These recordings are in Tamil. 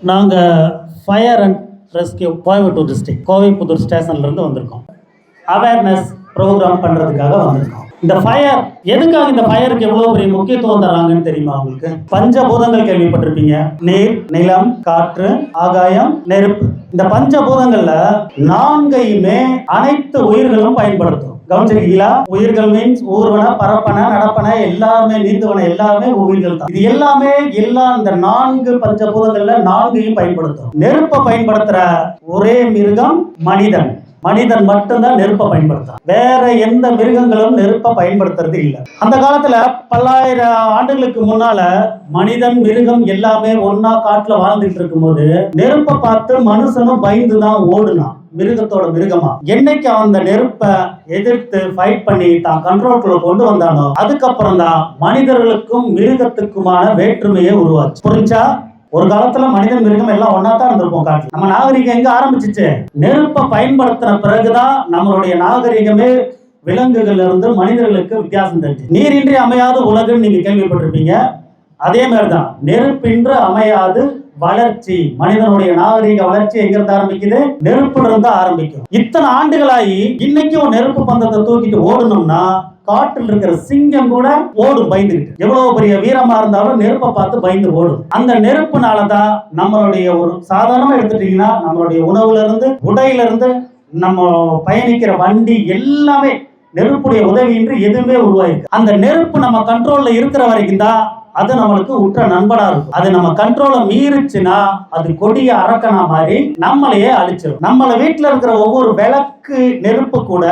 நாங்கள் fire and rescue Coimbatore district Kovaipudur ஸ்டேஷன்லேருந்து வந்திருக்கோம். அவேர்னஸ் ப்ரோக்ராம் பண்ணுறதுக்காக வந்திருக்கோம். இந்த ஃபயர் எதுக்காக, இந்த ஃபயருக்கு எவ்வளோ பெரிய முக்கியத்துவம் தராங்கன்னு தெரியுமா உங்களுக்கு? பஞ்சபூதங்கள் கேள்விப்பட்டிருப்பீங்க. நீர், நிலம், காற்று, ஆகாயம், நெருப்பு. இந்த பஞ்சபூதங்கள்ல 4யுமே அனைத்து உயிர்களும் பயன்படுத்தும். கவனிச்சிருக்கீங்களா? உயிர்கள் மீன்ஸ் ஊர்வன, பரப்பன, நடப்பன, எல்லாருமே நீந்துவன, எல்லாமே உயிர்கள் தான். இது எல்லாமே இந்த 4 பஞ்சபூதங்கள்ல 4யும் பயன்படுத்தும். நெருப்பை பயன்படுத்துற ஒரே மிருகம் மனிதன். மனிதன் மட்டும்தான் நெருப்பை பயன்படுத்துறான். வேற எந்த மிருகங்களும் நெருப்பை பயன்படுத்துறது இல்லை. அந்த காலத்துல பல்லாயிரம் ஆண்டுகளுக்கு முன்னால மனிதன் மிருகம் எல்லாமே ஒன்னா காட்டுல வாழ்ந்துட்டு இருக்கும் போது நெருப்பை பார்த்து மனுஷனும் பயந்துதான் ஓடுனான். மிருகத்தோட மிருகமா என்னைக்கு அந்த நெருப்பை எதிர்த்து ஃபைட் பண்ணி தான் கண்ட்ரோல்குள்ள கொண்டு வந்தானோ அதுக்கப்புறம் தான் மனிதர்களுக்கும் மிருகத்துக்குமான வேற்றுமையை உருவாச்சு. புரிஞ்சா? ஒரு காலத்துல மனிதன் மிருகம் எல்லாம் ஒன்னாதான் இருந்திருப்போம் காட்டுல. நம்ம நாகரிகம் எங்க ஆரம்பிச்சிச்சு? நெருப்பை பயன்படுத்தின பிறகுதான் நம்மளுடைய நாகரிகமே விலங்குகள்ல இருந்து மனிதர்களுக்கு வித்தியாசம் தெரிஞ்சு. நீரின்றி அமையாத உலகுன்னு நீங்க கேள்விப்பட்டிருப்பீங்க. அதே மாதிரிதான் நெருப்பின்றி அமையாது வளர்ச்சி. மனிதனுடைய நாகரிக வளர்ச்சி எங்க இருந்து ஆரம்பிக்குது? நெருப்புல இருந்து ஆரம்பிக்கும். இத்தனை ஆண்டுகளாகி இன்னைக்கும் நெருப்பு பந்தத்தை தூக்கிட்டு ஓடணும்னா காட்டில் இருக்கிற சிங்கம் கூட ஓடும் பயந்துகிட்டு. எவ்வளவு பெரிய வீரமா இருந்தாலும் நெருப்பை பார்த்து பயந்து ஓடும். அந்த நெருப்புனாலதான் நம்மளுடைய ஒரு சாதாரணமா எடுத்துட்டீங்கன்னா நம்மளுடைய உணவுல இருந்து, உடையில இருந்து, நம்ம பயணிக்கிற வண்டி எல்லாமே நெருப்புடைய உதவியின்றி எதுவுமே உருவாயிருக்கு. அந்த நெருப்பு நம்ம கண்ட்ரோல்ல இருக்கிற வரைக்கும் தான் அது நம்மளுக்கு உற்ற நண்பனா இருக்கும். அது நம்ம கண்ட்ரோலை மீறிச்சுன்னா அது கொடிய அரக்கனா மாதிரி நம்மளையே அழிச்சிடும். நம்மள வீட்டுல இருக்கிற ஒவ்வொரு விளக்கு நெருப்பு கூட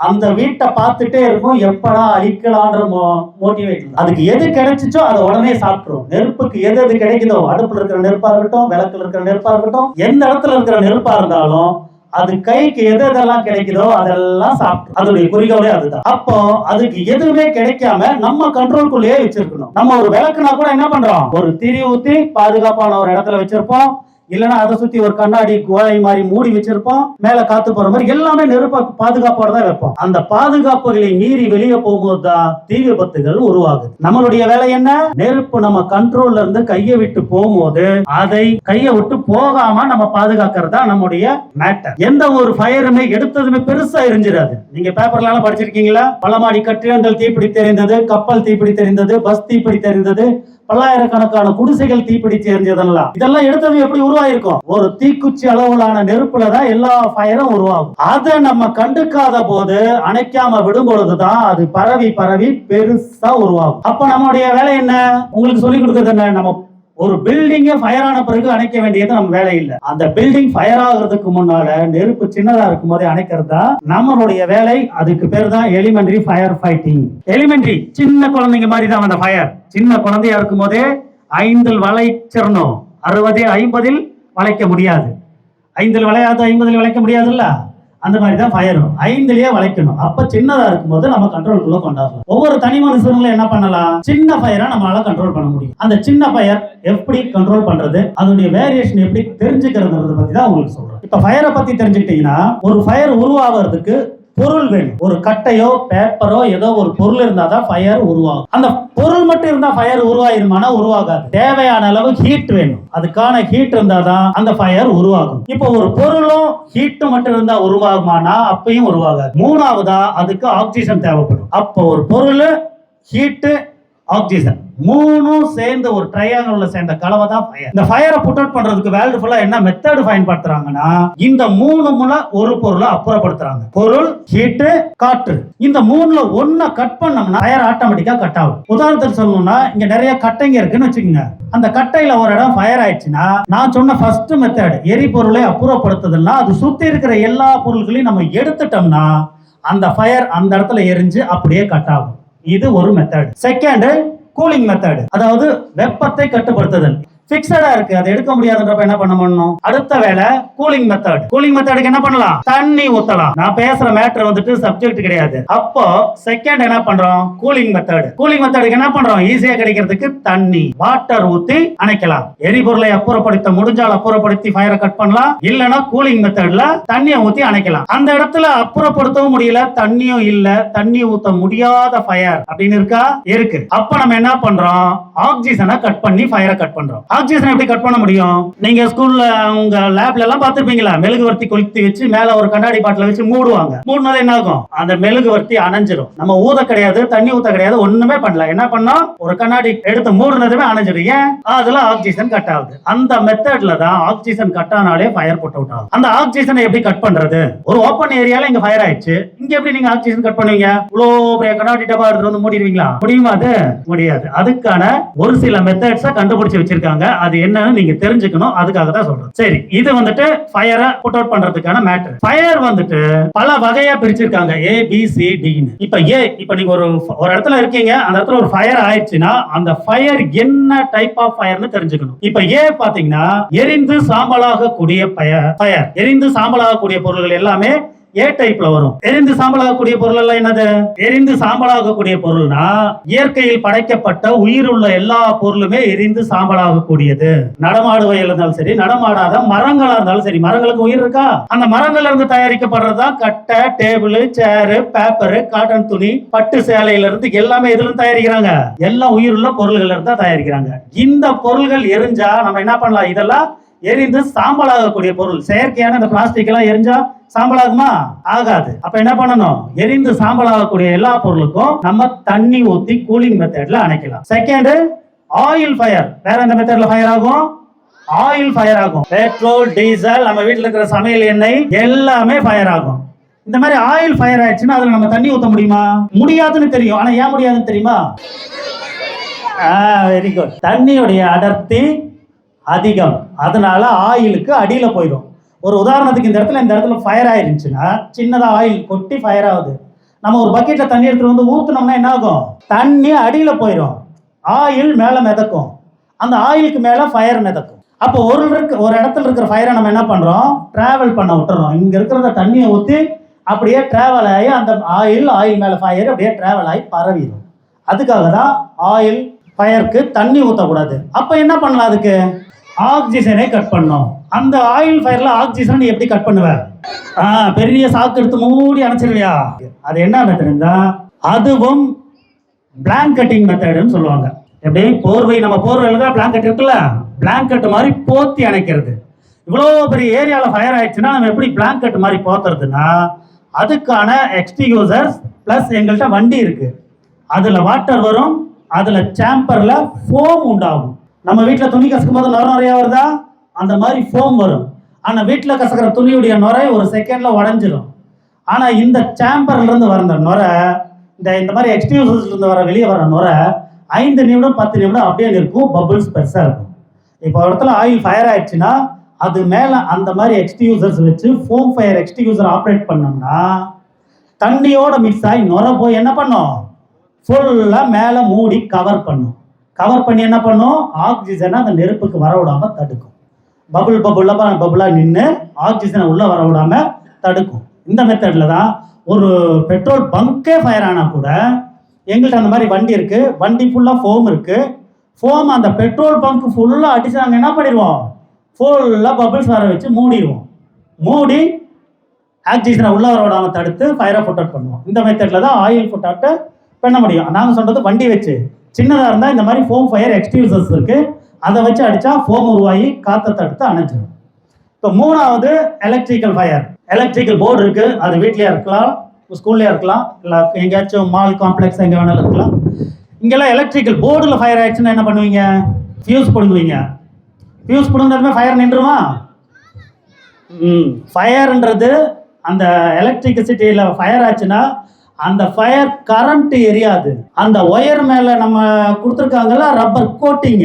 அந்த வீட்டை பார்த்துட்டே இருக்கும், எப்படா அழிக்கலான்ற மோட்டிவேட். அதுக்கு எது கிடைச்சிச்சோ அதை உடனே சாப்பிட்டுரும். நெருப்புக்கு எது எது கிடைக்குதோ, அடுப்புல இருக்கிற நெருப்பா இருக்கட்டும், விளக்குல இருக்கிற நெருப்பா இருக்கட்டும், எந்த இடத்துல இருக்கிற நெருப்பா இருந்தாலும் அது கைக்கு எது எதெல்லாம் கிடைக்குதோ அதெல்லாம் சாப்பிட்டு அதோடைய குறிக்கோளே அதுதான். அப்போ அதுக்கு எதுவுமே கிடைக்காம நம்ம கண்ட்ரோல்குள்ளேயே வச்சிருக்கணும். நம்ம ஒரு விளக்குனா கூட என்ன பண்றோம்? ஒரு திரி ஊத்தி பாதுகாப்பான ஒரு இடத்துல வச்சிருப்போம். இல்லைன்னா அதை சுத்தி ஒரு கண்ணாடி குழாய் மாதிரி மூடி வச்சிருப்போம். மேல காத்து போற மாதிரி எல்லாமே நெருப்ப பாதுகாப்போட தான் வைப்போம். அந்த பாதுகாப்புகளை மீறி வெளியே போகும்போது தான் தீ விபத்துகள் உருவாகுது. நம்மளுடைய வேலை என்ன? நெருப்பு நம்ம கண்ட்ரோல்ல இருந்து கையை விட்டு போகும்போது அதை கையை விட்டு போகாம நம்ம பாதுகாக்கிறதா நம்முடைய மேட்டர். எந்த ஒரு ஃபயருமே எடுத்ததுமே பெருசா எரிஞ்சிடாது. நீங்க பேப்பர்ல எல்லாம் படிச்சிருக்கீங்களா? பலமாடி கட்டிடங்கள் தீப்பிடித்து எரிந்தது, கப்பல் தீப்பிடித்து எரிந்தது, பஸ் தீப்பிடித்து எரிந்தது, பல்லாயிரக்கணக்கான குடிசைகள் தீப்பிடிச்சு எரிஞ்சதெல்லாம். இதெல்லாம் எடுத்தது எப்படி உருவாயிருக்கும்? ஒரு தீக்குச்சி அளவிலான நெருப்புலதான் எல்லா ஃபயரும் உருவாகும். அதை நம்ம கண்டுக்காத போது, அணைக்காம விடும் பொழுதுதான் அது பரவி பரவி பெருசா உருவாகும். அப்ப நம்மளுடைய வேலை என்ன? உங்களுக்கு சொல்லிக் கொடுக்கிறது என்ன? நம்ம ஒரு பில்டிங்கே ஃபயர் ஆன பிறகு அணைக்க வேண்டியது நம்ம வேலை இல்லை. அந்த பில்டிங் ஃபயர் ஆகுறதுக்கு முன்னால நெருப்பு சின்னதா இருக்கும் போதே அணைக்கிறது தான் நம்மளுடைய வேலை. அதுக்கு பேர் தான் எலிமெண்டரி ஃபயர் ஃபைட்டிங். எலிமெண்டரி சின்ன குழந்தைங்க மாதிரி தான் அந்த ஃபயர். சின்ன குழந்தையா இருக்கும் போதே 5 வளைச்சிடணும். 60 50 வளைக்க முடியாது. 5 வளையாது 50 வளைக்க முடியாதுல்ல. அந்த மாதிரி தான் ஃபயரும் 5லயே வளைக்கணும். அப்ப சின்னதா இருக்கும்போது நம்ம கண்ட்ரோல்குள்ள கொண்டாடலாம். ஒவ்வொரு தனி மனுஷங்களும் என்ன பண்ணலாம்? சின்ன ஃபயரை நம்மளால கண்ட்ரோல் பண்ண முடியும். அந்த சின்ன ஃபயர் எப்படி கண்ட்ரோல் பண்றது, அதனுடைய வேரியேஷன் எப்படி தெரிஞ்சுக்கிறத பத்தி தான் உங்களுக்கு சொல்றேன். இப்ப ஃபயரை பத்தி தெரிஞ்சுக்கிட்டீங்கன்னா, ஒரு ஃபயர் உருவாகிறதுக்கு பொருள் வேணும். ஒரு கட்டையோ பேப்பரோ ஏதோ ஒரு பொருள் இருந்தாதான் ஃபயர் உருவாகும். அந்த பொருள் மட்டும் இருந்தா ஃபயர் உருவாயிருமானா உருவாகாது. தேவையான அளவு ஹீட் வேணும். அதுக்கான ஹீட் இருந்தாதான் அந்த ஃபயர் உருவாகும். இப்போ ஒரு பொருளும் ஹீட் மட்டும் இருந்தா உருவாகுமானா அப்பயும் உருவாகாது. மூணாவதா அதுக்கு ஆக்சிஜன் தேவைப்படும். அப்போ ஒரு பொருள், ஹீட், ஆக்சிஜன் மூணும் சேர்ந்து ஒரு ட்ரையாங்கிள்ல சேர்ந்த கலவை தான் ஃபயர். இந்த ஃபயரை புட் அவுட் பண்றதுக்கு வேர்ல்டு ஃபுல்லா என்ன மெத்தட் பயன்படுத்துறாங்கன்னா, இந்த 3 மூல ஒரு பொருளை அப்புறப்படுத்துறாங்க. பொருள், ஹீட், காற்று. இந்த 3ல ஒன்ன கட் பண்ணோம்னா ஃபயர் ஆட்டோமேட்டிக்கா கட் ஆகும். உதாரணத்துக்கு சொல்லணும்னா, இங்க நிறைய கட்டைங்க இருக்குன்னு வச்சுக்கோங்க. அந்த கட்டையில ஒரு இடம் ஃபயர் ஆயிடுச்சுன்னா, நான் சொன்ன ஃபர்ஸ்ட் மெத்தட் எரிபொருளை அப்புறப்படுத்துதுன்னா, அது சுத்தி இருக்கிற எல்லா பொருட்களையும் நம்ம எடுத்துட்டோம்னா அந்த ஃபயர் அந்த இடத்துல எரிஞ்சு அப்படியே கட் ஆகும். இது ஒரு மெத்தட். செகண்ட், கூலிங் மெத்தட், அதாவது வெப்பத்தை கட்டுப்படுத்துதல். பிக்ஸடா இருக்கு, அதை எடுக்க முடியாதுன்றப்ப என்ன பண்ணணும்? அடுத்த வேலை கூலிங் மெத்தட். கூலிங் மெத்தடுக்கு என்ன பண்ணலாம்? தண்ணி ஊத்தலாம். நான் பேசுற மேட்டர் வந்துட்டு சப்ஜெக்ட் கிடையாது. அப்போ செகண்ட் என்ன பண்றோம்? Cooling method. கூலிங் மெத்தடுக்கு என்ன பண்றோம்? ஈஸியா கிடைக்கிறதுக்கு தண்ணி, வாட்டர் ஊத்தி அணைக்கலாம். எரிபொருளை அப்புறப்படுத்த முடிஞ்சால் அப்புறப்படுத்தி ஃபயரை கட் பண்ணலாம். இல்லனா கூலிங் மெத்தட்ல தண்ணியை ஊத்தி அணைக்கலாம். அந்த இடத்துல அப்புறப்படுத்தவும் முடியல, தண்ணியும் இல்ல, தண்ணி ஊத்த முடியாத ஃபயர் அப்படின்னு இருக்கா? இருக்கு. அப்ப நம்ம என்ன பண்றோம்? ஆக்சிஜனை கட் பண்ணி ஃபயரை கட் பண்றோம். ஆக்சிஜன் எப்படி கட் பண்ண முடியும்? நீங்க ஸ்கூல்ல உங்க லேப்ல எல்லாம் பார்த்திருப்பீங்களா, மெழுகுவர்த்தி கொளுத்தி வச்சு மேல ஒரு கண்ணாடி பாட்டில வச்சு மூடுவாங்க. மூடுனது என்ன ஆகும்? அந்த மெழுகுவர்த்தி அணைஞ்சிரும். நம்ம ஊத கிடையாது, தண்ணி ஊத்த கிடையாது, ஒண்ணுமே பண்ணல. என்ன பண்ணோம்? ஒரு கண்ணாடி எடுத்து மூடுனதுமே அணைஞ்சிடும். ஏன்? அதுல ஆக்சிஜன் கட் ஆகுது. அந்த மெத்தட்ல தான் ஆக்சிஜன் கட் ஆனாலே ஃபயர் புட் அவுட் ஆகும். அந்த ஆக்சிஜனை எப்படி கட் பண்றது? ஒரு ஓப்பன் ஏரியால இங்க ஃபயர் ஆயிடுச்சு, இங்க எப்படி நீங்க ஆக்சிஜன் கட் பண்ணுவீங்க? இவ்வளவு பெரிய கண்ணாடி டப்பா எடுத்து வந்து மூடிடுவீங்களா? முடியுமா? அது முடியாது. அதுக்கான ஒரு சில மெத்தட்ஸ கண்டுபிடிச்சு வச்சிருக்காங்க. அது என்னன்னு நீங்க தெரிஞ்சுக்கணும். அதுக்காக தான் சொல்றேன். சரி, இது வந்துட்டு ஃபயரை புட் அவுட் பண்றதுக்கான மேட்டர். ஃபயர் வந்துட்டு பல வகையா பிரிச்சிருக்காங்க, A B C D ன்னு. இப்ப நீங்க ஒரு இடத்துல இருக்கீங்க, அந்த இடத்துல ஒரு ஃபயர் ஆயிடுச்சுன்னா அந்த ஃபயர் என்ன டைப் ஆஃப் ஃபயர்னு தெரிஞ்சுக்கணும். இப்ப A பாத்தீங்கன்னா எரிந்து சாம்பலாக கூடிய ஃபயர். எரிந்து சாம்பலாக கூடிய பொருள்கள் எல்லாமே ஏ டைப்ல வரும். எரிந்து சாம்பலாகக்கூடிய பொருள் எல்லாம் என்னது? எரிந்து சாம்பலாகக்கூடிய பொருள்னா இயற்கையில் படைக்கப்பட்ட உயிருள்ள எல்லா பொருளுமே எரிந்து சாம்பலாகக்கூடியது. நடமாடுவையில் இருந்தாலும் சரி, நடமாடாத மரங்களா இருந்தாலும் சரி. மரங்களுக்கு உயிர் இருக்கா? அந்த மரங்கள்ல இருந்து தயாரிக்கப்படுறதுதான் கட்டை, டேபிள், சேரு, பேப்பர், காட்டன் துணி, பட்டு சேலையில இருந்து எல்லாமே எதுல தயாரிக்கிறாங்க? எல்லாம் உயிருள்ள பொருள்கள் இருந்தா தயாரிக்கிறாங்க. இந்த பொருள்கள் எரிஞ்சா நம்ம என்ன பண்ணலாம்? இதெல்லாம் எரிந்து சாம்பலாகக்கூடிய பொருள். செயற்கையான இந்த பிளாஸ்டிக் எல்லாம் எரிஞ்சா சாம்பலாகுமா? ஆகாது. அப்ப என்ன பண்ணணும்? எரிந்து சாம்பலாகக்கூடிய எல்லா பொருளுக்கும் நம்ம தண்ணி ஊத்தி கூலிங் மெத்தட்ல அணைக்கலாம். Second, oil fire. வேற எந்த மெத்தட்ல ஃபயர் ஆகும்? ஆயில் ஃபயர் ஆகும். பெட்ரோல், டீசல், நம்ம வீட்டுல இருக்கிற சமையல் எண்ணெய் எல்லாமே ஃபயர் ஆகும். இந்த மாதிரி ஆயில் ஃபயர் ஆயிடுச்சுன்னா அதுல நம்ம தண்ணி ஊத்த முடியுமா? முடியாதுன்னு தெரியும். ஆனா ஏன் முடியாதுன்னு தெரியுமா? Very good. தண்ணியுடைய அடர்த்தி அதிகம், அதனால ஆயிலுக்கு அடியில போயிடும். ஒரு உதாரணத்துக்கு இந்த இடத்துல ஃபயர் ஆயிருந்துச்சுன்னா சின்னதா ஆயில் கொட்டி ஃபயர் ஆகுது. நம்ம ஒரு பக்கெட்ல தண்ணி எடுத்துட்டு வந்து ஊத்துனோம்னா என்ன ஆகும்? தண்ணி அடியில போயிடும், ஆயில் மேல மிதக்கும். அந்த ஆயிலுக்கு மேல ஃபயர் மிதக்கும். அப்போ ஒரு இடத்துல இருக்கிற ஃபயரை நம்ம என்ன பண்றோம்? டிராவல் பண்ண விட்டுறோம். இங்க இருக்கிற தண்ணியை ஊத்தி அப்படியே டிராவல் ஆகி அந்த ஆயில் மேல ஃபயர் அப்படியே டிராவல் ஆகி பரவிடும். அதுக்காக தான் ஆயில் ஃபயருக்கு தண்ணி ஊற்றக்கூடாது. அப்ப என்ன பண்ணலாம்? அதுக்கு ஆக்சிஜனை கட் பண்ணும். அந்த ஆயில் ஃபயர்ல ஆக்சிஜன் எப்படி கட் பண்ணுவ? பெரிய சாக்கு எடுத்து மூடி அணைச்சிருவியா? அது என்ன மெத்தட்னா அதுவும் பிளாங்கெட்டிங் மெத்தட்னு சொல்லுவாங்க. எப்படி போர்வை, நம்ம போர்வையில தான் பிளாங்கெட் இருக்குல்ல, பிளாங்கெட் மாதிரி போத்தி அணைக்கிறது. இவ்வளோ பெரிய ஏரியால ஃபயர் ஆயிடுச்சுன்னா நம்ம எப்படி பிளாங்கெட் மாதிரி போத்துறதுன்னா அதுக்கான எக்ஸ்டிங்யூசர்ஸ் பிளஸ் எங்கள்கிட்ட வண்டி இருக்கு. அதுல வாட்டர் வரும், அதுல சேம்பர்ல ஃபோம் உண்டாகும். நம்ம வீட்டுல துணி கசக்கும் போது நுரை நிறைய வருதா? அந்த மாதிரி ஃபோம் வரும். ஆனா வீட்டுல கசக்கிற துணியுடைய நுரை ஒரு செகண்ட்ல உடஞ்சிடும். ஆனா இந்த சேம்பர்ல இருந்து வர நுரை, இந்த மாதிரி எக்ஸ்டிங்யூசர்ஸ்ல இருந்து வெளியே வர நுரை 5 நிமிடம் 10 நிமிடம் அப்படியே இருக்கும். பபிள்ஸ் பெருசா இருக்கும். இப்போ இடத்துல ஆயில் ஃபயர் ஆயிடுச்சுன்னா அது மேல அந்த மாதிரி எக்ஸ்டிங்யூசர்ஸ் வச்சு ஃபோம் ஃபயர் எக்ஸ்டிங்யூசர் ஆப்ரேட் பண்ணோம்னா தண்ணியோட மிக்ஸ் ஆகி நுரை போய் என்ன பண்ணும்? ஃபுல்லா மேல மூடி கவர் பண்ணும். கவர் பண்ணி என்ன பண்ணும்? ஆக்சிஜனை அந்த நெருப்புக்கு வர விடாம தடுக்கும். பபுளா நின்று ஆக்சிஜனை உள்ள வர விடாம தடுக்கும். இந்த மெத்தட்ல தான் ஒரு பெட்ரோல் பங்கே ஃபயர் ஆனா கூட எங்கள்கிட்ட அந்த மாதிரி வண்டி இருக்கு. வண்டி ஃபுல்லா ஃபோம் இருக்கு. ஃபோம் அந்த பெட்ரோல் பங்க் ஃபுல்லா அடிச்சு நாங்கள் என்ன பண்ணிடுவோம்? ஃபுல்லா பபிள்ஸ் வர வச்சு மூடிடுவோம். மூடி ஆக்சிஜனை உள்ள வர விடாம தடுத்து ஃபயரை புட் அவுட் பண்ணுவோம். இந்த மெத்தட்ல தான் ஆயில் புட் அவுட் பண்ண முடியும். நாங்கள் சொல்றது வண்டி வச்சு. சின்னதாக இருந்தால் இந்த மாதிரி ஃபோம் ஃபயர் எக்ஸ்டிங்யூசர்ஸ் இருக்கு, அதை வச்சு அடிச்சா ஃபோம் உருவாகி காற்றை தடுத்து அணைஞ்சிடும். இப்போ மூணாவது எலக்ட்ரிக்கல் ஃபயர். எலக்ட்ரிக்கல் போர்டு இருக்கு, அது வீட்லயே இருக்கலாம், ஸ்கூல்லேயே இருக்கலாம், இல்லை எங்கேயாச்சும் மால் காம்ப்ளெக்ஸ் எங்கே வேணாலும் இருக்கலாம். இங்கெல்லாம் எலக்ட்ரிக்கல் போர்டில் ஃபயர் ஆயிடுச்சுன்னா என்ன பண்ணுவீங்க? ஃபியூஸ் பிடுங்குவீங்க. ஃபியூஸ் பிடுங்கினதுமே ஃபயர் நின்றுமா? ஃபயர்ன்றது அந்த எலக்ட்ரிசிட்டியில் ஃபயர் ஆச்சுன்னா அந்த ஃபயர் கரண்ட் எரியாது. அந்த ஒயர் மேல நம்ம கொடுத்துருக்காங்கல்ல ரப்பர் கோட்டிங்,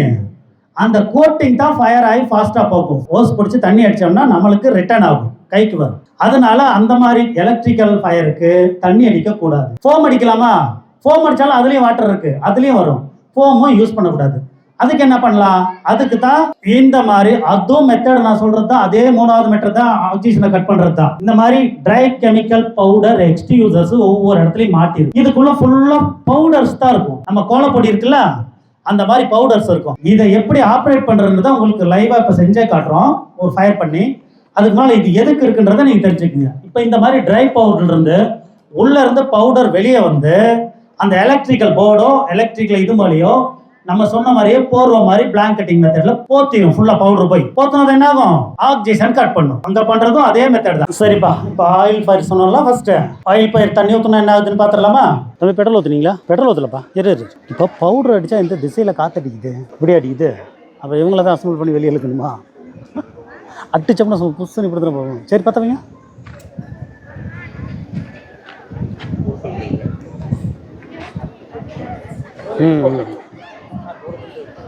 அந்த கோட்டிங் தான் ஃபயர் ஆகி ஃபாஸ்டா போகும். ஓஸ் பிடிச்சி தண்ணி அடிச்சோம்னா நம்மளுக்கு ரிட்டர்ன் ஆகும், கைக்கு வரும். அதனால அந்த மாதிரி எலக்ட்ரிக்கல் ஃபயருக்கு தண்ணி அடிக்க கூடாது. ஃபோம் அடிக்கலாமா? ஃபோம் அடிச்சாலும் அதுலயும் வாட்டர் இருக்கு, அதுலயும் வரும். ஃபோமும் யூஸ் பண்ணக்கூடாது. அதுக்கு என்ன பண்ணலாம்? அதுக்கு தான் இந்த மாதிரி அதுவும் மெத்தட் நான் சொல்றது தான். அதே மூணாவது மெத்தட் தான் ஆக்சிஜனை கட் பண்றது தான். இந்த மாதிரி ட்ரை கெமிக்கல் பவுடர் எக்ஸ்டிங்யூசர்ஸ் ஒவ்வொரு இடத்துலயும் மாட்டிருக்கு. இதுக்குள்ள ஃபுல்லா பவுடர்ஸ் தான் இருக்கும். நம்ம கோலப்பொடி இருக்குல்ல, அந்த மாதிரி பவுடர்ஸ் இருக்கும். இதை எப்படி ஆப்ரேட் பண்றதுன்னு தான் உங்களுக்கு லைவா இப்ப செஞ்சே காட்டுறோம், ஒரு ஃபயர் பண்ணி. அதுக்கு மேல இது எதுக்கு இருக்குன்றதை நீங்க தெரிஞ்சுக்கங்க. இப்ப இந்த மாதிரி ட்ரை பவுடர்ல இருந்து உள்ள இருந்து பவுடர் வெளியே வந்து அந்த எலக்ட்ரிக்கல் போர்டோ எலக்ட்ரிக்கல் இது மாதிரியோ நம்ம சொன்ன மாதிரியே போர்வை மாதிரி பிளாங்கெட்டிங் மெத்தட்ல போத்திடும். ஃபுல்லா பவுடர் போய் போத்தினது என்ன ஆகும், ஆக்சிஜன் கட் பண்ணும். அங்க பண்றதும் அதே மெத்தட் தான். சரிப்பா, இப்போ ஆயில் ஃபயர் சொன்னோம்ல. ஃபர்ஸ்ட் ஆயில் ஃபயர் தண்ணி ஊற்றினா என்ன ஆகுதுன்னு பாத்துடலாமா? நம்ம பெட்ரோல் ஊற்றுனீங்களா? பெட்ரோல் ஊற்றலப்பா. இப்போ பவுடர் அடிச்சா இந்த திசையில காத்தடிக்குது, இப்படி அடிக்குது. அப்போ இவங்கள தான் அசம்பிள் பண்ணி வெளியே இழுக்கணுமா? அடிச்சோம்னா புதுசு இப்படி தான் போகும். சரி பார்த்தவங்க,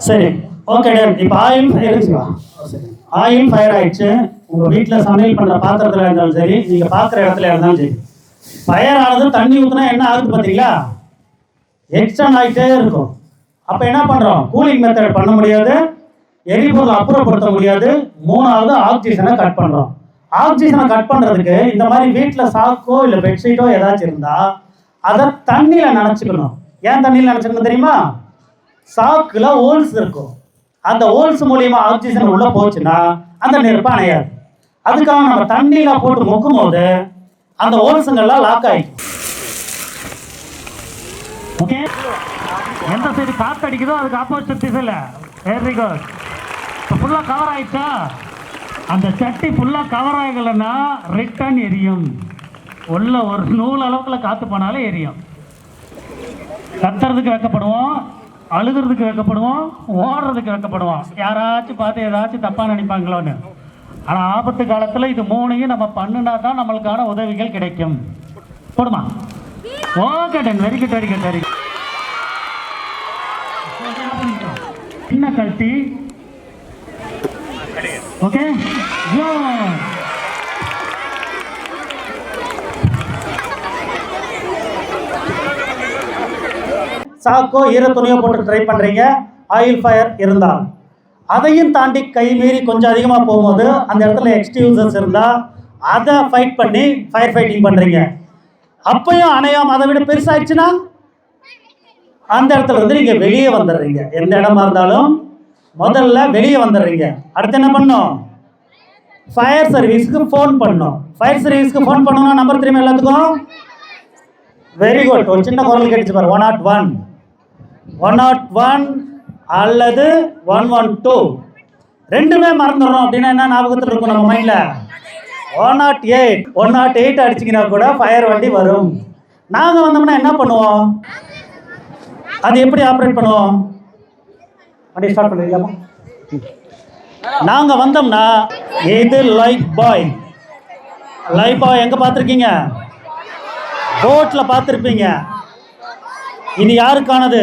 சரி ஓகே. இப்போ ஆயில் ஃபயர் ஆயிடுச்சு. உங்க வீட்டில் சமையல் பண்ற பாத்திரத்தில் இருந்தாலும் சரி, நீங்க பார்க்குற இடத்துல இருந்தாலும் சரி, ஃபயர் ஆனது தண்ணி ஊற்றினா என்ன ஆகுது பார்த்தீங்களா? எக்ஸ்டர்ன் ஆகிட்டே இருக்கும். அப்போ என்ன பண்றோம்? கூலிங் மெத்தட் பண்ண முடியாது, எரிபொருள் அப்புறப்படுத்த முடியாது. மூணாவது ஆக்சிஜனை கட் பண்றோம். ஆக்சிஜனை கட் பண்றதுக்கு இந்த மாதிரி வீட்டில் சாக்கோ இல்லை பெட்ஷீட்டோ ஏதாச்சும் இருந்தா அதை தண்ணியில நினைச்சுக்கணும். ஏன் தண்ணியில் நினைச்சுக்கணும் தெரியுமா? சாக்குல ஹோல்ஸ் இருக்கும். அந்த ஹோல்ஸ் மூலியமா ஆக்சிஜன் உள்ள போச்சுன்னா அந்த நெருப்பு அணையாது. அதுக்காக நம்ம தண்ணியில போட்டு முக்கும் போது அந்த ஹோல்ஸுங்கெல்லாம் லாக் ஆயிடும். ஓகே, எந்த சைடு காத்து அடிக்குதோ அதுக்கு ஆப்போசிட் திசையில வெரி குட். ஃபுல்லா கவர் ஆயிடுச்சா? அந்த சட்டி ஃபுல்லா கவர் ஆகலைன்னா ரிட்டர்ன் எரியும். உள்ள ஒரு நூல் அளவுக்குள்ள காத்து போனாலே எரியும். கத்துறதுக்கு வைக்கப்படுவோம், அழுகிறதுக்கு வைக்கப்படுவோம், ஓடுறதுக்கு வைக்கப்படுவோம். யாராச்சும் பார்த்து ஏதாச்சும் தப்பாக நினைப்பாங்களோன்னு. ஆனால் ஆபத்து காலத்தில் இது மூணையும் நம்ம பண்ணினா தான் நம்மளுக்கான உதவிகள் கிடைக்கும். போடுமா? Okay done, very good very good very good. என்ன கழட்டி? ஓகே, சாக்கோ ஈர துணியோ போட்டு ட்ரை பண்றீங்க. ஆயில் ஃபயர் இருந்தால் அதையும் தாண்டி கை மீறி கொஞ்சம் அதிகமாக போகும்போது அந்த இடத்துல எக்ஸ்டியூசர்ஸ் இருந்தால் அதை ஃபைட் பண்ணி ஃபயர் ஃபைட்டிங் பண்ணுறீங்க. அப்பையும் அணையாம அதை விட பெருசாகிடுச்சுன்னா அந்த இடத்துல இருந்து நீங்கள் வெளியே வந்துடுறீங்க. எந்த இடமா இருந்தாலும் முதல்ல வெளியே வந்துடுறீங்க. அடுத்து என்ன பண்ணோம்? ஃபயர் சர்வீஸ்க்கு ஃபோன் பண்ணோம். ஃபயர் சர்வீஸ்க்கு ஃபோன் பண்ணோம்னா நம்பர் தெரியுமா எல்லாத்துக்கும்? Very good. ஒரு சின்ன குரல் கேட்டுச்சு பாரு, 101 101 அல்லது 112. ரெண்டுமே மறந்துடும். அப்படின்னா என்ன ஞாபகத்தில் இருக்கும் நம்ம மைண்ட்ல? 108 108 அடிச்சிங்கன்னா கூட ஃபயர் வண்டி வரும். நாங்கள் வந்தோம்னா என்ன பண்ணுவோம்? அது எப்படி ஆப்ரேட் பண்ணுவோம்? வண்டி ஸ்டார்ட் பண்ணிடலாமா? நாங்கள் வந்தோம்னா இது லைஃப் பாய். லைஃப் பாய் எங்கே பார்த்துருக்கீங்க? போட்டில் பார்த்துருப்பீங்க. இது யாருக்கானது?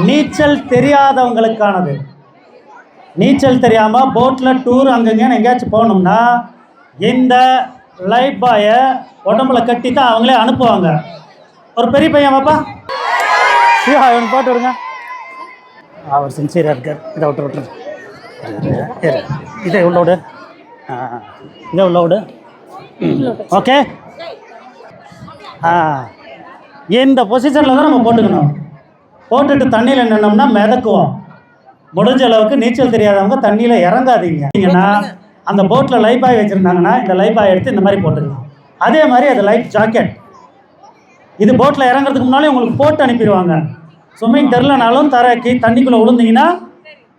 நீச்சல் தெரியாதவங்களுக்கானது. நீச்சல் தெரியாமல் போட்டில் டூர் அங்கங்க எங்கேயாச்சும் போகணும்னா இந்த லைஃப் பாயை உடம்புல கட்டி தான் அவங்களே அனுப்புவாங்க. ஒரு பெரிய பையன் வாப்பா, அவன் பாட்டு வருங்க. அவர் சின்சியராக இருக்கார். இதை விட்டு இதை உள்ள விடு, இதை உள்ள விடு. ஓகே, இந்த பொசிஷனில் தான் நம்ம போட்டுக்கணும். போட்டுட்டு தண்ணியில் நின்னோம்னா மிதக்குவோம். முடிஞ்ச அளவுக்கு நீச்சல் தெரியாதவங்க தண்ணியில் இறங்காதீங்க. ஏன்னா அந்த போட்டில் லைஃப் பாய் வச்சுருந்தாங்கன்னா இந்த லைஃப் பாய் எடுத்து இந்த மாதிரி போட்டுக்கலாம். அதே மாதிரி அது லைஃப் ஜாக்கெட். இது போட்டில் இறங்குறதுக்கு முன்னாலே உங்களுக்கு போட்டு அனுப்பிடுவாங்க. ஸ்விம்மிங் தெரிலனாலும் தரைக்கு தண்ணிக்குள்ளே விழுந்தீங்கன்னா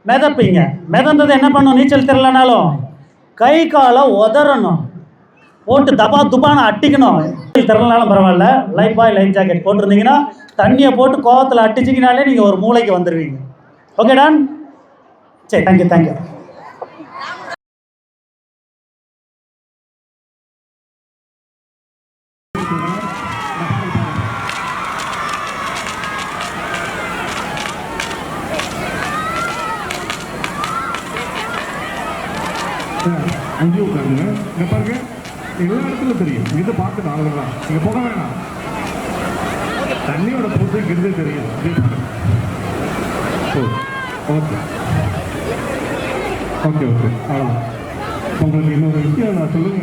மிதப்பீங்க. மிதந்தது என்ன பண்ணும்? நீச்சல் தெரிலனாலும் கை காலை உதறணும், போட்டு தபா துபான அட்டிக்கணும். தெரிலனாலும் பரவாயில்ல, லைஃப் பாய் லைஃப் ஜாக்கெட் போட்டிருந்தீங்கன்னா தண்ணியை போட்டு கோவத்தில் அட்டிச்சிங்கனாலே நீங்கள் ஒரு மூளைக்கு வந்துடுவீங்க. ஓகே டான், சரி, தேங்க்யூ தேங்க்யூ. அங்கேயும் உட்காருங்க. இங்கே பாருங்க, எல்லா இடத்துல தெரியும். இதை பார்த்து அவ்வளோதான். இங்கே போக வேணாம். தண்ணியோட போட்டு இங்கிருந்து தெரியும். ஓகே ஓகே ஓகே, அவ்வளோதான். உங்களுக்கு இன்னொரு விஷயம் நான் சொல்லுங்க.